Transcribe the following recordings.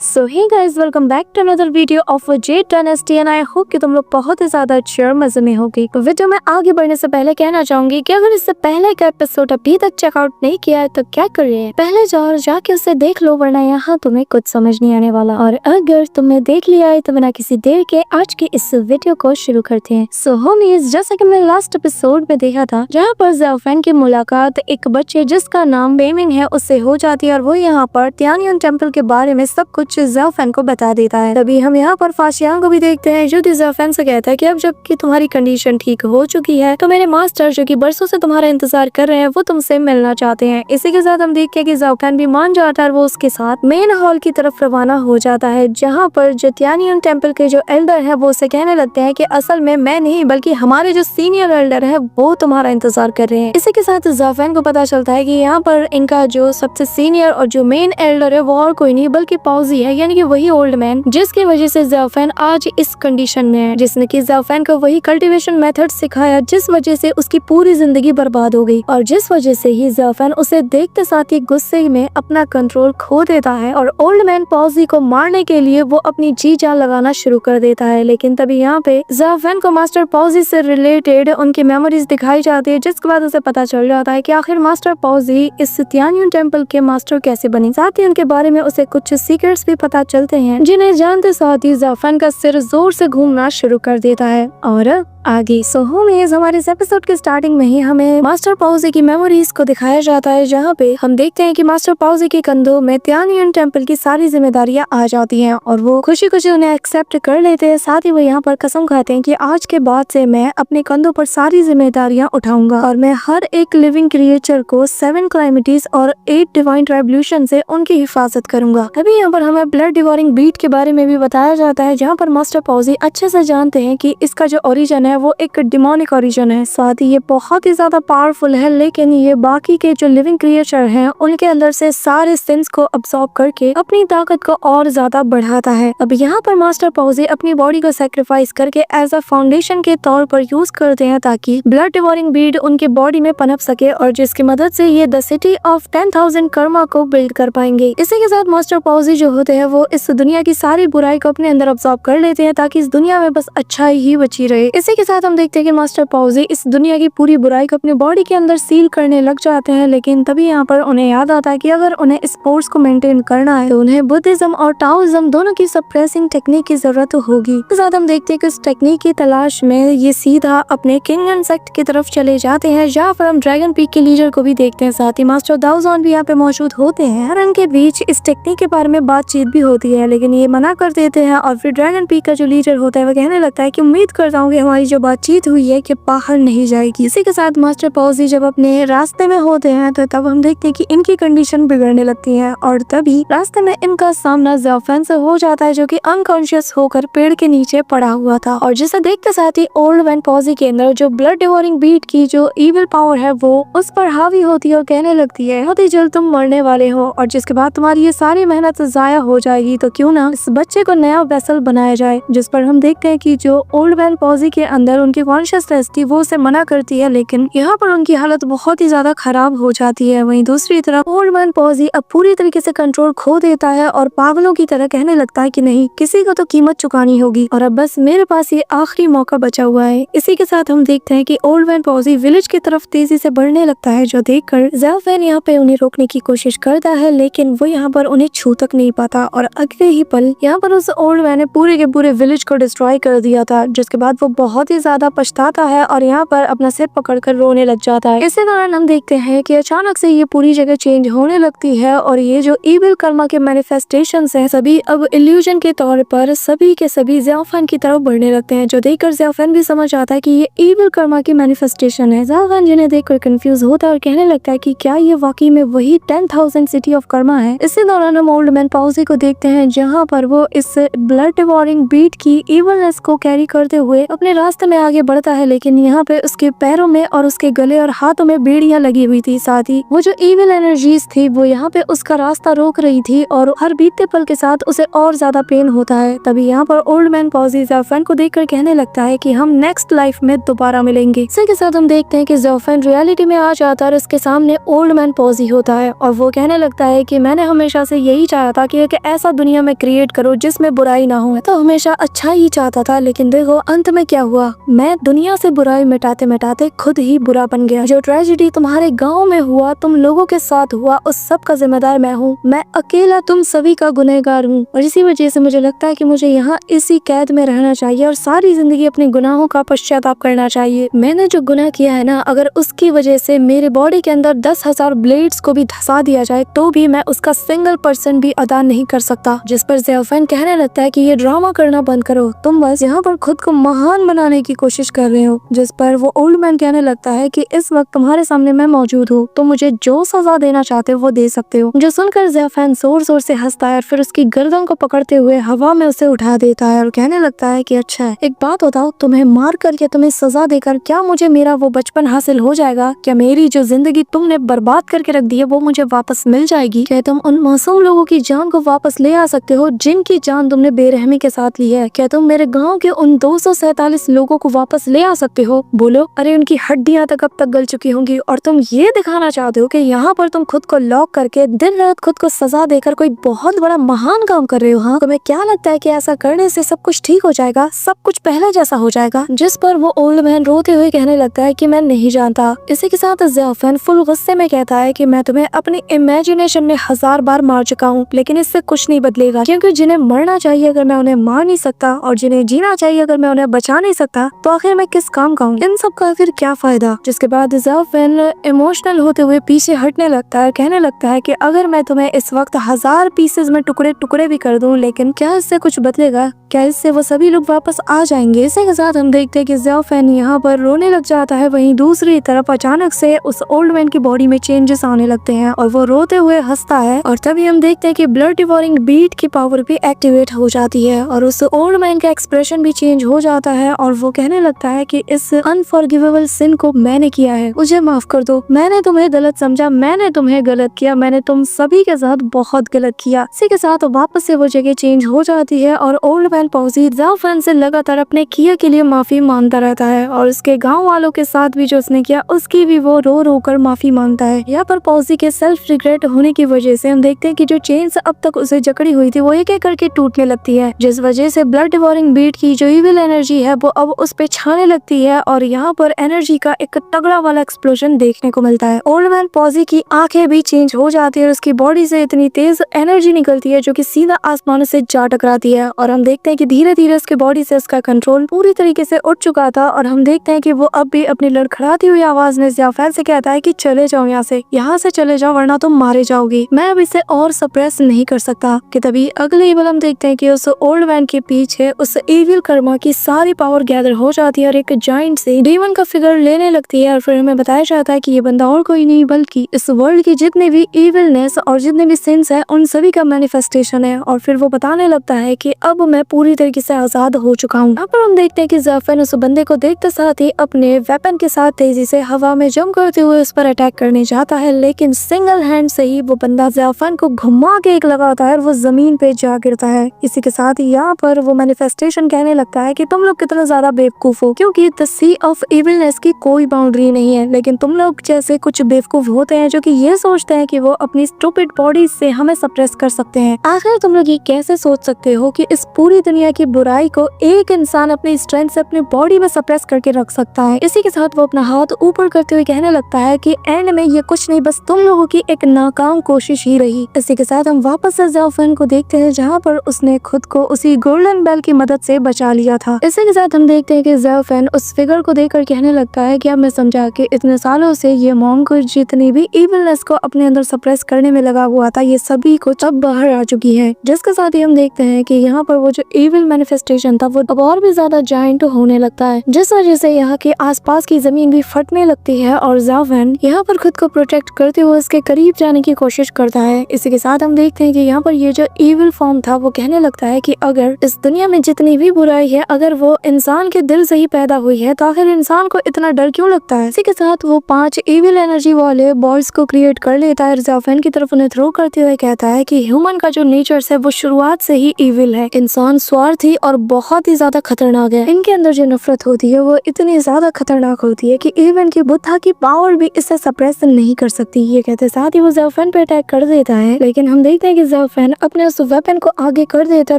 So hey guys, welcome back to another video of Z dynasty and I hope कि तुम लोग बहुत ही ज्यादा अच्छे और मजे में होगी। तो वीडियो में आगे बढ़ने से पहले कहना चाहूंगी कि अगर इससे पहले का एपिसोड अभी तक चेकआउट नहीं किया है तो क्या कर रहे हैं, पहले जाओ जाके उसे देख लो, वरना यहाँ तुम्हें कुछ समझ नहीं आने वाला। और अगर तुमने देख लिया है तो बिना किसी देर के आज के इस वीडियो को शुरू करते हैं। सो होमीज, जैसा कि मैंने लास्ट एपिसोड में देखा था जहाँ पर ज़ाओफेन की मुलाकात एक बच्चे जिसका नाम बेमिंग है उससे हो जाती है और वो यहाँ पर तियानियन टेम्पल के बारे में सब कुछ ज़ाओफेन को बता देता है। तभी हम यहाँ पर फाशियांग को भी देखते हैं जो ज़ाओफेन से कहता है कि अब जबकि तुम्हारी कंडीशन ठीक हो चुकी है तो मेरे मास्टर जो कि बरसों से तुम्हारा इंतजार कर रहे हैं वो तुमसे मिलना चाहते हैं। इसी के साथ हम देखते हैं कि ज़ाओफेन भी मान जाता है और वो उसके साथ मेन हॉल की तरफ रवाना हो जाता है जहाँ पर जो तियानियन टेम्पल के जो एल्डर है वो उसे कहने लगते हैं कि असल में मैं नहीं बल्कि हमारे जो सीनियर एल्डर है वो तुम्हारा इंतजार कर रहे हैं। इसी के साथ ज़ाओफेन को पता चलता है कि यहाँ पर इनका जो सबसे सीनियर और जो मेन एल्डर है वो और कोई नहीं बल्कि पाउजी है, यानी कि वही ओल्ड मैन जिसकी वजह से ज़ाओफेन आज इस कंडीशन में है, जिसने कि ज़ाओफेन को वही कल्टीवेशन मेथड सिखाया जिस वजह से उसकी पूरी जिंदगी बर्बाद हो गई और जिस वजह से ही ज़ाओफेन उसे देखते साथ ही गुस्से में अपना कंट्रोल खो देता है और ओल्ड मैन पाउजी को मारने के लिए वो अपनी जी जान लगाना शुरू कर देता है। लेकिन तभी यहाँ पे ज़ाओफेन को मास्टर पाउजी से रिलेटेड उनकी मेमोरीज दिखाई जाती है जिसके बाद उसे पता चल जाता है कि आखिर मास्टर पाउजी इस तियानियन टेम्पल के मास्टर कैसे बने। साथ ही उनके बारे में उसे कुछ सीक्रेट्स भी पता चलते हैं जिन्हें जानते साथ ही ज़ाओफेन का सिर जोर से घूमना शुरू कर देता है। और आगे सो होमीज, हमारे इस एपिसोड के स्टार्टिंग में ही हमें मास्टर पाउजी की मेमोरीज को दिखाया जाता है जहाँ पे हम देखते हैं कि मास्टर पाउजी के कंधों में तियानियन टेम्पल की सारी जिम्मेदारियां आ जाती हैं और वो खुशी खुशी उन्हें एक्सेप्ट कर लेते हैं। साथ ही वो यहाँ पर कसम खाते हैं कि आज के बाद से मैं अपने कंधों पर सारी जिम्मेदारियां उठाऊंगा और मैं हर एक लिविंग क्रिएचर को 7 कैलेमिटीज और 8 डिवाइन ट्राइब्यूशन से उनकी हिफाजत करूंगा। अभी यहाँ पर हमें ब्लड डिवोरिंग बीट के बारे में भी बताया जाता है जहाँ पर मास्टर पाउजी अच्छे से जानते हैं कि इसका जो ओरिजिन है वो एक डिमोनिक ओरिजिन है। साथ ही ये बहुत ही ज्यादा पावरफुल है लेकिन ये बाकी के जो लिविंग क्रिएचर हैं उनके अंदर से सारे सिंस को अब्सॉर्ब करके अपनी ताकत को और ज्यादा बढ़ाता है। अब यहाँ पर मास्टर पाउजी अपनी बॉडी को सैक्रिफाइस करके एज अ फाउंडेशन के तौर पर यूज करते हैं ताकि ब्लड डिवोरिंग बीड उनके बॉडी में पनप सके और जिसकी मदद से ये द सिटी ऑफ 10,000 कर्मा को बिल्ड कर पाएंगे। इसी के साथ मास्टर पाउजी जो होते हैं वो इस दुनिया की सारी बुराई को अपने अंदर अब्सॉर्ब कर लेते हैं ताकि इस दुनिया में बस अच्छाई ही बची रहे। इसी के साथ हम देखते हैं कि मास्टर पाउजी इस दुनिया की पूरी बुराई को अपनी बॉडी के अंदर सील करने लग जाते हैं। लेकिन तभी यहाँ पर उन्हें याद आता है कि अगर उन्हें स्पोर्ट्स को मेंटेन करना है तो उन्हें बुद्धिज्म और टाओइज्म दोनों की सप्रेसिंग टेक्निक की जरूरत होगी। इसके साथ हम देखते हैं कि इस टेक्निक की तलाश में ये सीधा अपने किंग एंड सेक्ट की तरफ चले जाते हैं जहाँ पर हम ड्रैगन पीक के लीडर को भी देखते हैं। साथ ही मास्टर दाओजॉन भी यहाँ पे मौजूद होते हैं और उनके बीच इस टेक्निक के बारे में बातचीत भी होती है लेकिन ये मना कर देते हैं और फिर ड्रैगन पीक का जो लीडर होता है वो कहने लगता है कि उम्मीद करता हूँ कि हमारी जो बातचीत हुई है कि बाहर नहीं जाएगी। इसी के साथ मास्टर पाउजी जब अपने रास्ते में होते हैं तो तब हम देखते हैं कि इनकी कंडीशन बिगड़ने लगती है और तभी रास्ते में इनका सामना ज़ाओफेन से हो जाता है जो कि अनकॉन्शियस होकर पेड़ के नीचे पड़ा हुआ था और जिसे देखते साथ ही ओल्ड मैन पाउजी के अंदर जो ब्लड डिवोरिंग बीट की जो इविल पावर है वो उस पर हावी होती है और कहने लगती है बहुत ही जल्द तुम मरने वाले हो और जिसके बाद तुम्हारी ये सारी मेहनत जाया हो जाएगी, तो क्यों ना इस बच्चे को नया वेसल बनाया जाए। जिस पर हम देखते हैं कि जो ओल्ड मैन पाउजी के अंदर उनकी कॉन्शियसनेस थी वो उसे मना करती है लेकिन यहाँ पर उनकी हालत बहुत ही ज्यादा खराब हो जाती है। वहीं दूसरी तरफ ओल्ड मैन पाउजी अब पूरी तरीके से कंट्रोल खो देता है और पागलों की तरह कहने लगता है कि नहीं, किसी को तो कीमत चुकानी होगी और अब बस मेरे पास ये आखिरी मौका बचा हुआ है। इसी के साथ हम देखते हैं कि ओल्ड मैन पाउजी विलेज की तरफ तेजी से बढ़ने लगता है जो देखकर ज़ाओफेन यहाँ पे उन्हें रोकने की कोशिश करता है लेकिन वो यहाँ पर उन्हें छू तक नहीं पाता और अगले ही पल यहाँ पर उस ओल्ड मैन ने पूरे के पूरे विलेज को डिस्ट्रॉय कर दिया था जिसके बाद वो बहुत ही ज्यादा पछताता है और यहाँ पर अपना सिर पकड़कर रोने लग जाता है। इसी दौरान हम देखते हैं कि अचानक से ये पूरी जगह चेंज होने लगती है और ये जो इविल कर्मा के मैनिफेस्टेशंस हैं सभी अब इल्यूजन के तौर पर सभी के सभी ज़ाओफेन की तरफ बढ़ने लगते हैं जो देखकर ज़ाओफेन भी समझ आता है कि ये इविल कर्मा की मैनिफेस्टेशन है। ज़ाओफेन जिन्हें देखकर कंफ्यूज होता है और कहने लगता है कि क्या ये वाकई में वही 10,000 सिटी ऑफ कर्मा है। इसी दौरान हम ओल्ड मैन पाउजी को देखते हैं जहाँ पर वो इस ब्लड डिवोरिंग बीट की इविलनेस को कैरी करते हुए अपने रास्ते रास्ते में आगे बढ़ता है, लेकिन यहाँ पे उसके पैरों में और उसके गले और हाथों में बेड़ियां लगी हुई थी। साथ ही वो जो इविल एनर्जीज थी वो यहाँ पे उसका रास्ता रोक रही थी और हर बीतते पल के साथ उसे और ज्यादा पेन होता है। तभी यहाँ पर ओल्ड मैन पॉजी ज़ेफन को देखकर कहने लगता है कि हम नेक्स्ट लाइफ में दोबारा मिलेंगे। इसी के साथ हम देखते हैं कि ज़ेफन रियलिटी में आ जाता है और उसके सामने ओल्ड मैन पॉजी होता है और वो कहने लगता है कि मैंने हमेशा से यही चाहा था कि एक ऐसा दुनिया में क्रिएट करो जिसमें बुराई ना हो। तो हमेशा अच्छा ही चाहता था, लेकिन देखो अंत में क्या हुआ, मैं दुनिया से बुराई मिटाते मिटाते खुद ही बुरा बन गया। जो ट्रेजेडी तुम्हारे गाँव में हुआ, तुम लोगों के साथ हुआ, उस सब का जिम्मेदार मैं हूँ। मैं अकेला तुम सभी का गुनहगार हूँ और इसी वजह से मुझे लगता है कि मुझे यहाँ इसी कैद में रहना चाहिए और सारी जिंदगी अपने गुनाहों का पश्चाताप करना चाहिए। मैंने जो गुनाह किया है ना, अगर उसकी वजह से मेरे बॉडी के अंदर 10,000 ब्लेड्स को भी धंसा दिया जाए तो भी मैं उसका सिंगल% भी अदा नहीं कर सकता। जिस पर ज़ेफन कहने लगता है कि ये ड्रामा करना बंद करो, तुम बस यहाँ पर खुद को महान बनाने की कोशिश कर रहे हो। जिस पर वो ओल्ड मैन कहने लगता है कि इस वक्त तुम्हारे सामने मैं मौजूद हूँ, तो मुझे जो सजा देना चाहते हो वो दे सकते हो। जो सुनकर ज़ेफन जोर जोर से हंसता है और फिर उसकी गर्दन को पकड़ते हुए हवा में उसे उठा देता है और कहने लगता है कि अच्छा है, एक बात बताओ, तुम्हें मार कर या तुम्हें सजा देकर क्या मुझे मेरा वो बचपन हासिल हो जाएगा? क्या मेरी जो जिंदगी तुमने बर्बाद करके रख दी है वो मुझे वापस मिल जाएगी? क्या तुम उन मासूम लोगों की जान को वापस ले आ सकते हो जिनकी जान तुमने बेरहमी के साथ ली है? क्या तुम मेरे गाँव के उन 247 लोगों को वापस ले आ सकते हो? बोलो। अरे उनकी हड्डियां तक अब तक गल चुकी होंगी और तुम ये दिखाना चाहते हो कि यहाँ पर तुम खुद को लॉक करके दिन रात खुद को सजा देकर कोई बहुत बड़ा महान काम कर रहे हो। हाँ, तुम्हें क्या लगता है कि ऐसा करने से सब कुछ ठीक हो जाएगा, सब कुछ पहले जैसा हो जाएगा? जिस पर वो ओल्ड मैन रोते हुए कहने लगता है कि मैं नहीं जानता। इसी के साथ ज़ेफन फुल गुस्से में कहता है कि मैं तुम्हें अपनी इमेजिनेशन में 1000 बार मार चुका हूँ, लेकिन इससे कुछ नहीं बदलेगा, क्योंकि जिन्हें मरना चाहिए अगर मैं उन्हें मार नहीं सकता और जिन्हें जीना चाहिए अगर मैं उन्हें बचा नहीं सकता, तो आखिर मैं किस काम का हूँ? इन सब का फिर क्या फायदा? जिसके बाद ज़ेफन इमोशनल होते हुए पीछे हटने लगता है, कहने लगता है कि अगर मैं तुम्हें इस वक्त 1000 पीसेज में टुकड़े टुकड़े भी कर दूं, लेकिन क्या इससे कुछ बदलेगा? क्या इससे वो सभी लोग वापस आ जाएंगे? इसी के साथ हम देखते हैं कि ज़ेफन यहाँ पर रोने लग जाता है। वहीं दूसरी तरफ अचानक से उस ओल्ड मैन की बॉडी में चेंजेस आने लगते हैं और वो रोते हुए हंसता है और तभी हम देखते हैं कि ब्लड डिवोरिंग बीट की पावर भी एक्टिवेट हो जाती है और उस ओल्ड मैन का एक्सप्रेशन भी चेंज हो जाता है और वो कहने लगता है कि इस अनफॉरगिवेबल सिन को मैंने किया है, मुझे माफ कर दो। मैंने तुम्हें गलत समझा, मैंने तुम्हें गलत किया, मैंने तुम सभी के साथ बहुत गलत किया। इसी के साथ वापस से वो जगह चेंज हो जाती है और ओल्ड मैन पॉजी ज़ेफन से लगातार अपने किए के लिए माफी मांगता रहता है और उसके गांव वालों के साथ भी जो उसने किया उसकी भी वो रो रो कर माफी मांगता है। यहाँ पर पॉजी के सेल्फ रिग्रेट होने की वजह से हम देखते हैं कि जो चेन्स अब तक उसे जकड़ी हुई थी वो एक एक करके टूटने लगती है, जिस वजह से ब्लड डिवोरिंग बीट की जो इविल एनर्जी है वो अब उस पे छाने लगती है और यहाँ पर एनर्जी का एक तगड़ा वाला एक्सप्लोजन देखने को मिलता है। ओल्ड मैन पॉजी की आंखें भी चेंज हो जाती है और उसकी बॉडी से इतनी तेज एनर्जी निकलती है जो कि सीधा आसमान से जा टकराती है और हम देखते हैं कि धीरे धीरे उसकी बॉडी से उसका कंट्रोल पूरी तरीके से उठ चुका था और हम देखते हैं कि वो अब भी अपनी लड़खड़ाती हुई आवाज में ज़ेफन से कहता है कि चले जाओ यहाँ से चले जाओ वरना तुम मारे जाओगी, मैं अब इसे और सप्रेस नहीं कर सकता। कि तभी अगले इवल हम देखते हैं कि उस ओल्ड मैन के पीछे उस इविल कर्मा की सारी पावर गैदर हो जाती है और एक जाइंट से डीमन का फिगर लेने लगती है और फिर हमें बताया जाता है कि ये बंदा और कोई नहीं बल्कि इस वर्ल्ड की जितने भी इविलनेस और जितने भी सिंस है उन सभी का मैनिफेस्टेशन है। और फिर वो बताने लगता है कि अब मैं पूरी तरीके से आजाद हो चुका हूँ। यहाँ पर हम देखते हैं कि ज़ेफन उस बंदे को देखते साथ ही अपने वेपन के साथ तेजी से हवा में जंप करते हुए उस पर अटैक करने जाता है, लेकिन सिंगल हैंड से ही वो बंदा ज़ेफन को घुमा के एक लगाता है और वो जमीन पे जा गिरता है। इसी के साथ ही यहाँ पर वो मैनिफेस्टेशन कहने लगता है कि तुम लोग कितना ज्यादा बेवकूफ हो, क्योंकि द सी ऑफ इविलनेस की कोई बाउंड्री नहीं है, लेकिन तुम लोग जैसे कुछ बेवकूफ होते हैं जो कि ये सोचते हैं कि वो अपनी स्टूपिड बॉडी से हमें सप्रेस कर सकते हैं। आखिर तुम लोग ये कैसे सोच सकते हो कि इस पूरी दुनिया की बुराई को एक इंसान अपनी स्ट्रेंथ से अपनी बॉडी में सप्रेस करके रख सकता है। इसी के साथ वो अपना हाथ ऊपर करते हुए कहने लगता है कि एंड में ये कुछ नहीं, बस तुम लोगों की एक नाकाम कोशिश ही रही। इसी के साथ हम वापस से ज़ेफन को देखते हैं जहाँ पर उसने खुद को उसी गोल्डन बेल की मदद से बचा लिया था। इसी के साथ हम देखते हैं कि ज़ेफन उस फिगर को देखकर कहने लगता है कि अब मैं समझा कि इतने सालों से ये मॉन्क जितनी भी इविलनेस को अपने अंदर सप्रेस करने में लगा हुआ था ये सभी कुछ अब बाहर आ चुकी है। जिसके साथ ही हम देखते हैं कि यहाँ पर वो जो इविल मैनिफेस्टेशन था वो अब और भी ज्यादा जायंट होने लगता है, जिस वजह से यहाँ के आसपास की जमीन भी फटने लगती है और ज़ेफन यहाँ पर खुद को प्रोटेक्ट करते हुए उसके करीब जाने की कोशिश करता है। इसी के साथ हम देखते हैं कि यहाँ पर ये जो इविल फॉर्म था वो कहने लगता है कि अगर इस दुनिया में जितनी भी बुराई है अगर वो इंसान इंसान के दिल से ही पैदा हुई है, तो आखिर इंसान को इतना डर क्यों लगता है। इसी के साथ वो 5 इविल एनर्जी वाले बॉल्स को क्रिएट कर लेता है। ज़ाफेन की तरफ उन्हें थ्रो करते हुए कहता है कि ह्यूमन का जो नेचर है वो शुरुआत से ही इविल है। इंसान स्वार्थी और बहुत ही ज्यादा खतरनाक है। इनके अंदर जो नफरत होती है वो इतनी ज्यादा खतरनाक होती है कि इवन की बुद्धा की पावर भी इससे सप्रेस नहीं कर सकती। ये कहते साथ ही वो ज़ाफेन पे अटैक कर देता है, लेकिन हम देखते हैं कि ज़ाफेन अपने उस वेपन को आगे कर देता है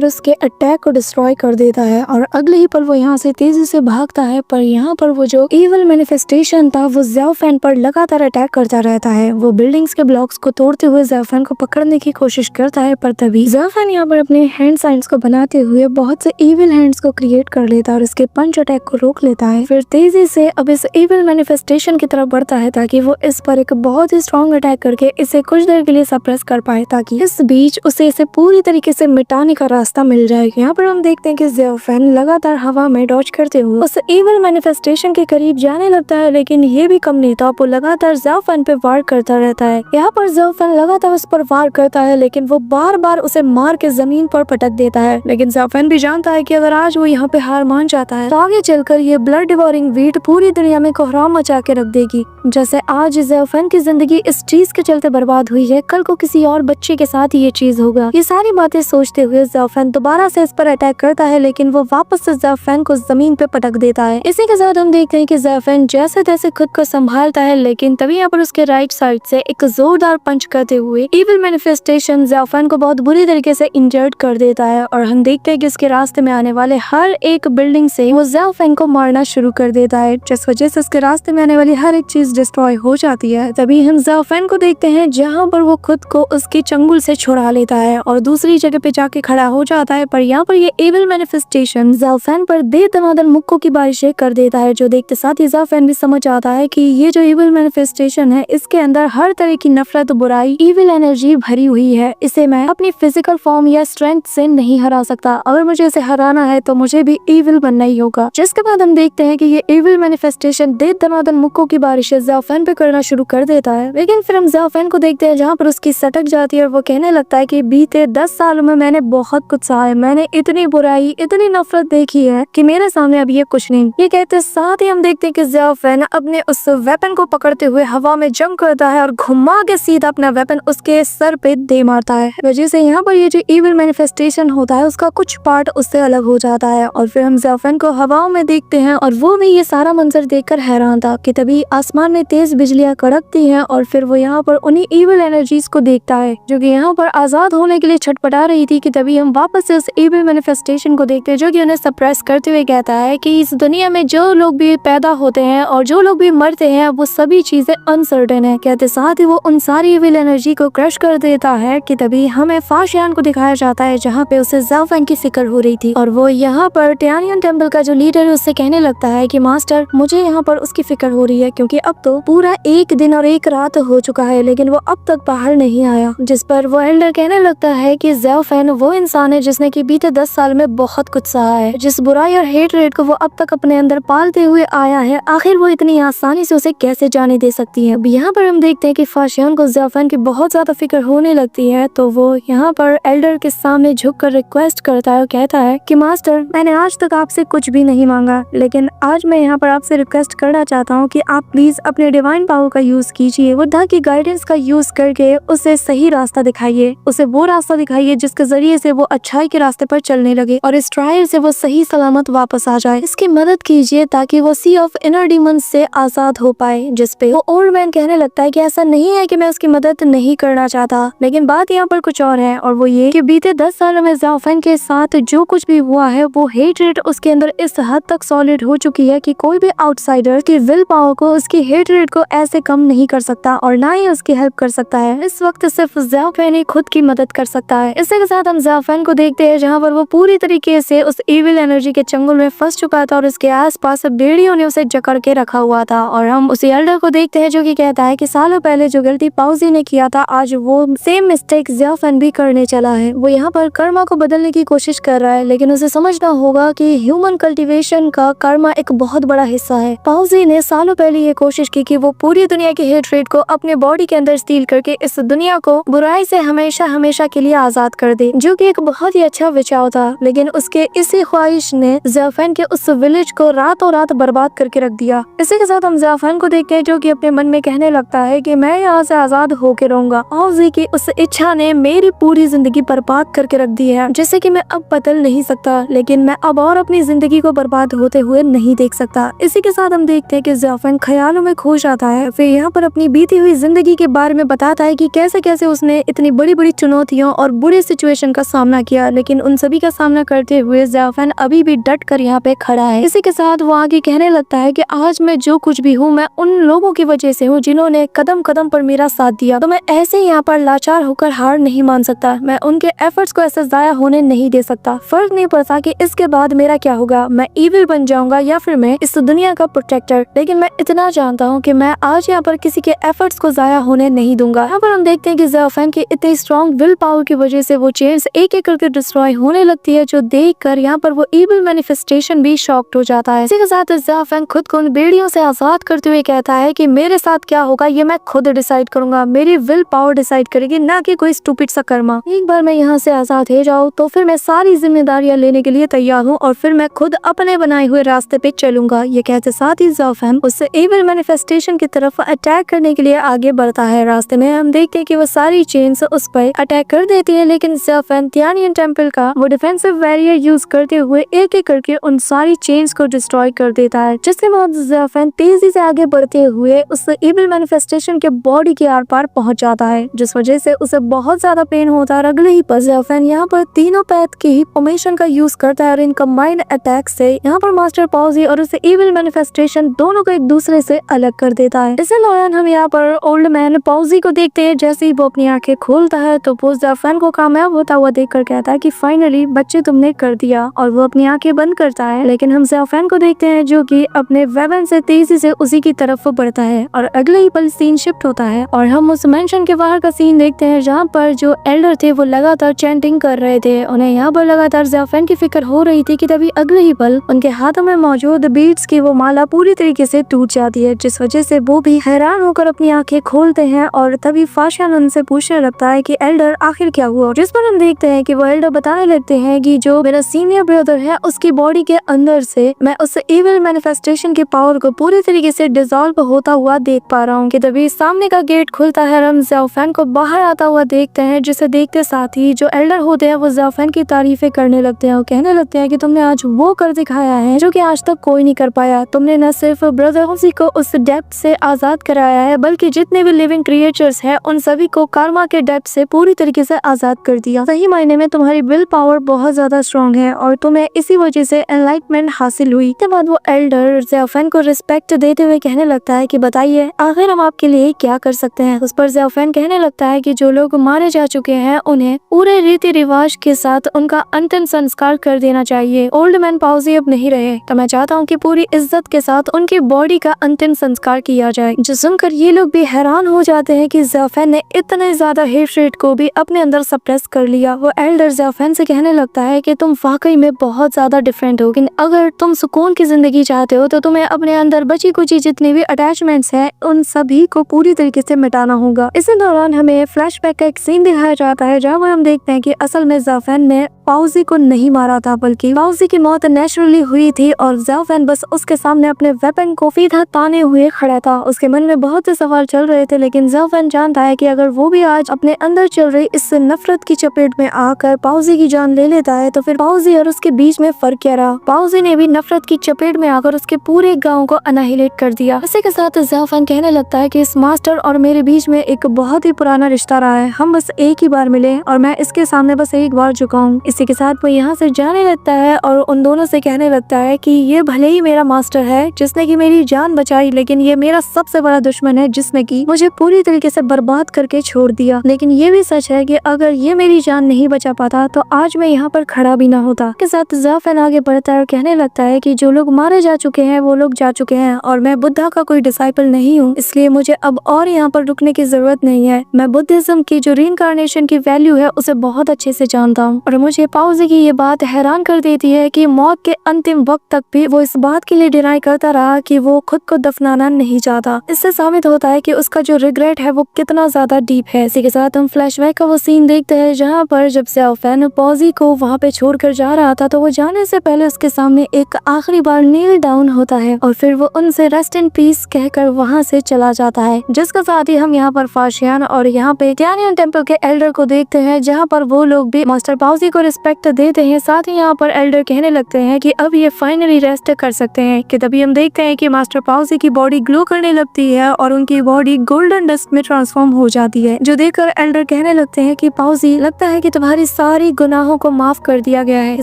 और उसके अटैक को डिस्ट्रॉय कर देता है और अगले ही पल वो यहाँ से तेजी से भागता है। पर यहाँ पर वो जो इविल मैनिफेस्टेशन था वो ज़ाफेन पर लगातार अटैक करता रहता है। वो बिल्डिंग्स के ब्लॉक्स को तोड़ते हुए ज़ाफेन को पकड़ने की कोशिश करता है, पर तभी ज़ाफेन यहाँ पर अपने हैंड साइंस को बनाते हुए बहुत से इविल हैंड्स को क्रिएट कर लेता है और उसके पंच अटैक को रोक लेता है। फिर तेजी से अब इस इविल मैनिफेस्टेशन की तरफ बढ़ता है ताकि वो इस पर एक बहुत ही स्ट्रॉन्ग अटैक करके इसे कुछ देर के लिए सप्रेस कर पाए, ताकि इस बीच उसे इसे पूरी तरीके से मिटाने का रास्ता मिल जाए। यहाँ पर हम देखते हैं कि ज़ाफेन लगातार हवा में डॉज करते हुए उस इविल मैनिफेस्टेशन के करीब जाने लगता है, लेकिन ये भी कम नहीं था, वो लगातार ज़ाफेन पे वार करता रहता है। यहाँ पर ज़ाफेन लगातार उस पर वार करता है, लेकिन वो बार बार उसे मार के जमीन पर पटक देता है। लेकिन ज़ाफेन भी जानता है कि अगर आज वो यहाँ पे हार मान जाता है तो आगे चलकर ये ब्लड डिवोरिंग वीट पूरी दुनिया में कोहराम मचा के रख देगी। जैसे आज ज़ाफेन की जिंदगी इस चीज के चलते बर्बाद हुई है, कल को किसी और बच्चे के साथ ये चीज होगा। ये सारी बातें सोचते हुए ज़ाफेन दोबारा से इस पर अटैक करता है, लेकिन वो वापस से ज़ाफेन को जमीन पे पटक देता है। इसी के साथ हम देखते हैं कि ज़ाफेन जैसे तैसे खुद को संभालता है, लेकिन तभी यहाँ पर उसके राइट साइड से एक जोरदार पंच करते हुए इविल मैनिफेस्टेशन ज़ाफेन को बहुत बुरी तरीके से इंजर्ड कर देता है और हम देखते हैं कि उसके रास्ते में आने वाले हर एक बिल्डिंग से वो ज़ाफेन को मारना शुरू कर देता है, जिस वजह से उसके रास्ते में आने वाली हर एक चीज डिस्ट्रॉय हो जाती है। तभी हम ज़ाफेन को देखते हैं जहाँ पर वो खुद को उसकी चंगुल से छुड़ा लेता है और दूसरी जगह पे जाके खड़ा हो जाता है। पर यहाँ पर ये इविल मैनिफेस्टेशन ज़ाफेन पर बेतमादन मुक्कों की बारिशें कर देता है, जो देखते साथ ही ज़ाफेन भी समझ आता है कि ये जो इविल मैनिफेस्टेशन है इसके अंदर हर तरह की नफरत, बुराई, इविल एनर्जी भरी हुई है। इसे मैं अपनी फिजिकल फॉर्म या स्ट्रेंथ से नहीं हरा सकता। अगर मुझे इसे हराना है तो मुझे भी इविल बनना ही होगा। जिसके बाद हम देखते हैं कि ये इविल मैनिफेस्टेशन बेतमादन मुक्कों की बारिशें ज़ाफेन पे करना शुरू कर देता है। लेकिन फिर हम ज़ाफेन को देखते हैं जहाँ पर उसकी सटक जाती है और वो कहने लगता है कि बीते 10 सालों में मैंने बहुत कुछ सहा है, मैंने इतनी बुराई, इतनी नफरत देखी है कि मेरे सामने अब ये कुछ नहीं। ये कहते साथ ही हम देखते हैं कि ज़ाफेन अपने उस वेपन को पकड़ते हुए हवा में जंप करता है और घुमा के सीधा अपना वेपन उसके सर पे दे मारता है। वजह से यहाँ पर ये जो इविल मैनिफेस्टेशन होता है उसका कुछ पार्ट उससे अलग हो जाता है और फिर हम ज़ाफेन को हवाओं में देखते हैं और वो भी ये सारा मंजर देखकर हैरान था कि तभी आसमान में तेज बिजलियां कड़कती हैं और फिर वो यहाँ पर उन्हीं इविल एनर्जीज को देखता है जो कि यहाँ पर आजाद होने के लिए छटपटा रही थी। कि तभी हम वापस से उस इविल मैनिफेस्टेशन को देखते हैं जो कि उन्हें सप्रेस करते हुए कहता है कि इस दुनिया में जो लोग भी पैदा होते हैं और जो लोग भी मरते हैं वो सभी चीजें अनसर्टेन है। कहते साथ ही वो उन सारी इविल एनर्जी को क्रश कर देता है। कि तभी हमें फाशियान को दिखाया जाता है जहाँ पे उसे ज़ाफेन की फिक्र हो रही थी और वो यहाँ पर टियानियन टेम्पल का जो लीडर है उससे कहने लगता है कि मास्टर मुझे यहाँ पर उसकी फिक्र हो रही है, क्योंकि अब तो पूरा 1 दिन और 1 रात हो चुका है लेकिन वो अब तक बाहर नहीं आया। जिस पर वो एल्डर कहने लगता है कि ज़ाफेन वो इंसान है जिसने कि बीते 10 साल में बहुत कुछ सहा है। जिस बुराई और हेट रेट को वो अब तक अपने अंदर पालते हुए आया है, आखिर वो इतनी आसानी से उसे कैसे जाने दे सकती है। अब यहाँ पर हम देखते हैं कि फाशियान को ज़ाफेन की बहुत ज्यादा फिक्र होने लगती है, तो वो यहाँ पर एल्डर के सामने झुककर रिक्वेस्ट करता है और कहता है कि मास्टर मैंने आज तक आपसे कुछ भी नहीं मांगा, लेकिन आज मैं यहाँ पर आपसे रिक्वेस्ट करना चाहता हूँ कि आप प्लीज अपने डिवाइन पावर का यूज कीजिए, बुद्धा की गाइडेंस का यूज करके उसे सही रास्ता दिखाइए, उसे वो रास्ता दिखाइए जिसके जरिए से वो अच्छाई के रास्ते पर चलने लगे और इस ट्रायल से वो सही सलामत वापस आ जाए। इसकी मदद कीजिए ताकि वो सी ऑफ इनर डीमंस से आजाद हो पाए। जिस पे वो ओल्ड मैन कहने लगता है कि ऐसा नहीं है कि मैं उसकी मदद नहीं करना चाहता, लेकिन बात यहाँ पर कुछ और है और वो ये कि बीते 10 सालों में ज़ाफेन के साथ जो कुछ भी हुआ है वो हेटरेट उसके अंदर इस हद तक सॉलिड हो चुकी है कि कोई भी आउटसाइडर की विल पावर को उसकी हेटरेट को ऐसे कम नहीं कर सकता और ना ही उसकी हेल्प कर सकता है। इस वक्त सिर्फ ज़ाफेन ही खुद की मदद कर सकता है। इसी के साथ हम ज़ाफेन को देखते हैं जहाँ पर वो पूरी तरीके से उस इविल एनर्जी के चंगुल में फंस चुका था और उसके आसपास बेड़ियों ने उसे जकड़ के रखा हुआ था। और हम उस एल्डर को देखते हैं जो कि कहता है कि सालों पहले जो गलती पाउजी ने किया था आज वो सेम मिस्टेक ज़ाफेन भी करने चला है। वो यहाँ पर कर्मा को बदलने की कोशिश कर रहा है, लेकिन उसे समझना होगा कि ह्यूमन कल्टीवेशन का कर्मा एक बहुत बड़ा हिस्सा है। पाउजी ने सालों पहले ये कोशिश की कि वो पूरी दुनिया की हेट्रेड को अपने बॉडी के अंदर स्टील करके इस दुनिया को बुराई से हमेशा हमेशा के लिए आजाद कर दे, जो कि एक बहुत ही अच्छा विचार था। लेकिन उसके इसी ख्वाहिश ने ज़ियाफेन के उस विलेज को रातों रात बर्बाद करके रख दिया। इसी के साथ हम ज़ियाफेन को देखते हैं जो कि अपने मन में कहने लगता है कि मैं यहाँ से आजाद होके रहूंगा। पाउजी की उस इच्छा ने मेरी पूरी जिंदगी बर्बाद करके रख दी है, जिससे कि मैं अब बदल नहीं सकता, लेकिन मैं अब और अपनी जिंदगी को बर्बाद होते हुए नहीं देख सकता। इसी के साथ हम देखते हैं कि ज़ियाफेन ख्यालों में खो जाता है। फिर यहाँ पर अपनी बीती हुई जिंदगी के बारे में बताता है कि कैसे कैसे उसने इतनी बड़ी बड़ी चुनौतियों और बुरे सिचुएशन का सामना किया, लेकिन उन सभी का सामना करते हुए ज़ियाफेन अभी भी डट कर यहाँ पे खड़ा है। इसी के साथ वो आगे कहने लगता है कि आज मैं जो कुछ भी हूँ मैं उन लोगों की वजह से हूँ जिन्होंने कदम कदम पर मेरा साथ दिया, तो मैं ऐसे ही यहाँ पर लाचार होकर हार नहीं मान सकता। मैं उनके एफर्ट्स को ऐसे जाया होने नहीं दे सकता। फर्क नहीं पड़ता कि इसके बाद मेरा क्या होगा, मैं इविल बन जाऊंगा या फिर मैं इस दुनिया का प्रोटेक्टर, लेकिन मैं इतना जानता हूँ कि मैं आज यहाँ पर किसी के एफर्ट्स को जाया होने नहीं दूंगा। यहाँ पर हम देखते हैं कि ज़ियाफेन की इतनी स्ट्रॉन्ग विल पावर की वजह से वो चेन्स एक एक करके डिस्ट्रॉय होने लगती है, जो देख कर यहाँ पर वो इविल मैनिफेस्टेशन भी शॉक्ड हो जाता है। इसी के साथ ज़ियाफेन खुद को उन बेड़ियों से आजाद करते हुए कहता है कि मेरे साथ क्या होगा ये मैं खुद डिसाइड करूंगा, मेरी विल पावर डिसाइड करेगी, ना कि कोई स्टूपिड सा कर्मा। एक बार मैं यहाँ से आजाद हो जाऊँ तो फिर मैं सारी जिम्मेदारियां लेने के लिए तैयार हूँ और फिर मैं खुद अपने बनाए हुए रास्ते पे चलूंगा। ये कहते साथ ही ज़ियाफेन उससे इविल मैनिफेस्टेशन की तरफ अटैक करने के लिए आगे बढ़ता है। रास्ते में हम देखते हैं कि वो सारी चेन्स उस पर अटैक कर देती है, लेकिन ज़ियाफेन तियानियन टेम्पल का वो डिफेंसिव बैरियर यूज करते हुए एक एक करके उन सारी चेन्स को डिस्ट्रॉय कर देता है, जिसके बाद ज़ियाफेन तेजी से आगे बढ़ते हुए उस इविल मैनिफेस्टेशन के बॉडी के आर पार पहुंच जाता है, जिस वजह से उसे बहुत ज्यादा पेन होता है। अगले ही पल ज़ियाफेन यहाँ पर तीनों पैथ की फॉर्मेशन का यूज करता है और इन कंबाइंड अटैक से यहाँ पर मास्टर पाउजी और उसे इविल मैनिफेस्टेशन दोनों को एक दूसरे से अलग कर देता है। इसी दौरान हम यहाँ पर ओल्ड मैन पाउजी को देखते हैं। जैसे ही वो अपनी आंखें खोलता है तो वो ज़ियाफेन को कामयाब होता हुआ देखकर कहता है कि फाइनली बच्चे तुमने कर दिया, और वो अपनी आंखें बंद करता है। लेकिन हम ज़ियाफेन को देखते हैं जो कि अपने वेपन से तेजी से उसी की तरफ बढ़ता है और अगले ही पल सीन शिफ्ट होता है और हम उस मेंशन के बाहर का सीन देखते हैं, जहाँ पर जो एल्डर थे वो लगातार चैंटिंग कर रहे थे। उन्हें यहाँ पर लगातार ज़ियाफेन की फिक्र हो रही थी कि तभी अगले ही पल उनके हाथों में मौजूद बीड्स की वो माला पूरी तरीके से टूट जाती है, जिस वजह से वो भी हैरान होकर अपनी आंखें खोलते हैं और तभी फाशियान उनसे पूछने लगता है कि एल्डर आखिर क्या हुआ, जिस पर हम देखते हैं कि वो एल्डर बताने लगते हैं कि जो मेरा सीनियर ब्रदर है उसकी बॉडी के अंदर से मैं उस इविल मैनिफेस्टेशन की पावर को पूरी तरीके से डिसॉल्व होता हुआ देख पा रहा हूँ कि तभी सामने का गेट खुलता है। हम ज़ियाफेन को बाहर आता हुआ देखते हैं, जिसे देखते साथ ही जो एल्डर होते हैं वो ज़ियाफेन की तारीफें करने लगते हैं और कहने लगते हैं कि तुमने आज वो कर दिखाया है जो कि आज तक कोई नहीं कर पाया। तुमने न सिर्फ ब्रदर पाउजी को उस डेप्थ से आजाद कराया है, बल्कि जितने भी लिविंग क्रिएचर्स हैं उन सभी को कर्मा के डेप्थ से पूरी तरीके से आजाद कर दिया। सही मायने में तुम्हारी विल पावर बहुत ज्यादा स्ट्रॉन्ग है और तुम्हें इसी वजह से एनलाइटमेंट हासिल हुई। के बाद वो एल्डर ज़ियाफेन को रिस्पेक्ट देते हुए कहने लगता है कि बताइए आखिर हम आपके लिए क्या कर सकते हैं। उस पर ज़ियाफेन कहने लगता है कि जो लोग मारे जा चुके हैं उन्हें पूरे रीति रिवाज के साथ उनका अंतिम संस्कार कर देना चाहिए। ओल्ड मैन पाउजी अब नहीं रहे तो मैं चाहता हूँ कि पूरी इज्जत के साथ उनकी बॉडी का अंतिम संस्कार किया जाए। जो सुनकर ये लोग भी हैरान हो जाते हैं कि ज़ियाफेन ने इतने ज्यादा हेट्रेड को भी अपने अंदर सप्रेस कर लिया। वो एल्डर ज़ियाफेन से कहने लगता है कि तुम वाकई में बहुत ज्यादा डिफरेंट हो, लेकिन अगर तुम सुकून की जिंदगी चाहते हो तो तुम्हें अपने अंदर बची कुची जितनी भी अटैचमेंट्स हैं उन सभी को पूरी तरीके से मिटाना होगा। इसी दौरान हमें फ्लैशबैक का एक सीन दिखाया जाता है जहाँ हम देखते हैं कि असल में ज़ियाफेन ने पाउजी को नहीं मारा था, बल्कि पाउजी की मौत नेचुरली हुई थी और ज़ियाफेन बस उसके सामने अपने वेपन को सीधा ताने हुए खड़ा था। उसके मन में बहुत से सवाल चल रहे थे, लेकिन ज़ियाफेन जानता है कि अगर वो भी आज अपने अंदर चल रही इस नफरत की चपेट में आकर पाउजी की जान ले लेता है तो फिर पाउजी और उसके बीच में फर्क क्या रहा। पाउजी ने भी नफरत की चपेट में आकर उसके पूरे गाँव को अनाहिलेट कर दिया। इसी के साथ ज़ियाफेन कहने लगता है कि इस मास्टर और मेरे बीच में एक बहुत ही पुराना रिश्ता रहा है, हम बस एक ही बार मिले और मैं इसके सामने बस एक बार झुका हूँ। इसी के साथ वो यहाँ से जाने लगता है और उन दोनों से कहने लगता है कि ये भले ही मेरा मास्टर है जिसने की मेरी जान बचाई, लेकिन ये मेरा सबसे बड़ा दुश्मन है जिसने की मुझे पूरी तरीके से बर्बाद करके छोड़ दिया। लेकिन ये भी सच है कि अगर ये मेरी जान नहीं बचा पाता तो आज मैं यहाँ पर खड़ा भी ना होता। के साथ ज़ियाफेन आगे बढ़ता है और कहने लगता है कि जो लोग मारे जा चुके हैं वो लोग जा चुके हैं और मैं बुद्धा का कोई डिसाइपल नहीं हूँ, इसलिए मुझे अब और यहाँ पर रुकने की जरूरत नहीं है। मैं बुद्धिज्म की जो रीइंकार्नेशन की वैल्यू है उसे बहुत अच्छे से जानता हूँ और मुझे पाउजी की ये बात हैरान कर देती है कि मौत के अंतिम वक्त तक भी वो इस बात के लिए डिनाई करता रहा कि वो खुद को दफनाना माना नहीं जाता। इससे साबित होता है कि उसका जो रिग्रेट है वो कितना ज्यादा डीप है। इसी के साथ हम फ्लैशबैक का वो सीन देखते हैं जहाँ पर जब ज़ियाओ फैन पॉजी को वहाँ पे छोड़कर जा रहा था तो वो जाने से पहले उसके सामने एक आखिरी बार नील डाउन होता है और फिर वो उनसे रेस्ट इन पीस कहकर वहाँ से चला जाता है। जिसके साथ ही हम यहाँ पर फाशियान और यहाँ पे टियानियन टेम्पल के एल्डर को देखते हैं जहाँ पर वो लोग भी मास्टर पाउजी को रिस्पेक्ट देते हैं। साथ ही यहाँ पर एल्डर कहने लगते हैं कि अब ये फाइनली रेस्ट कर सकते हैं कि तभी हम देखते हैं कि मास्टर पाउजी की बॉडी ग्लो करने लगती है और उनकी बॉडी गोल्डन डस्ट में ट्रांसफॉर्म हो जाती है, जो देखकर एल्डर कहने लगते हैं कि पाउजी लगता है कि तुम्हारी सारी गुनाहों को माफ कर दिया गया है।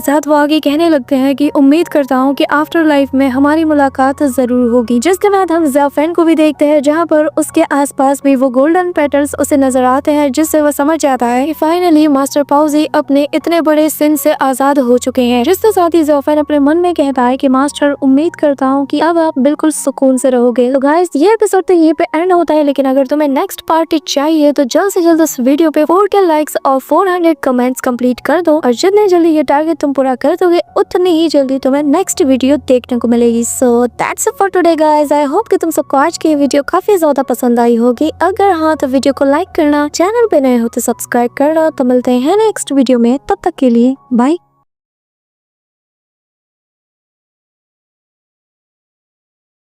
साथ वो आगे कहने लगते हैं कि उम्मीद करता हूँ कि आफ्टर लाइफ में हमारी मुलाकात जरूर होगी। जिसके बाद हम ज़ियाओ फैन को भी देखते हैं जहाँ पर उसके आसपास भी वो गोल्डन पेटल्स उसे नजर आते हैं, जिससे वो समझ जाता है कि फाइनली मास्टर पाउजी अपने इतने बड़े सिन से आजाद हो चुके हैं। जिसके साथ ही ज़ियाओ फैन अपने मन में कहता है कि मास्टर उम्मीद करता हूँ कि अब आप बिल्कुल सुकून से रहोगे। तो गाइस ये एपिसोड तो यहीं पे एंड होता है, लेकिन अगर तुम्हें नेक्स्ट पार्ट चाहिए तो जल्द से जल्द इस वीडियो पे 4K लाइक्स और 400 कमेंट्स कंप्लीट कर दो और जितने जल्दी ये टारगेट तुम पूरा कर दोगे उतनी ही जल्दी तुम्हें नेक्स्ट वीडियो देखने को मिलेगी। So that's it for today guys. I hope कि तुम सबको आज की वीडियो काफी ज्यादा पसंद आई होगी। अगर हाँ तो वीडियो को लाइक करना, चैनल पे नए हो तो सब्सक्राइब करना। तो मिलते हैं नेक्स्ट वीडियो में, तब तक के लिए बाय।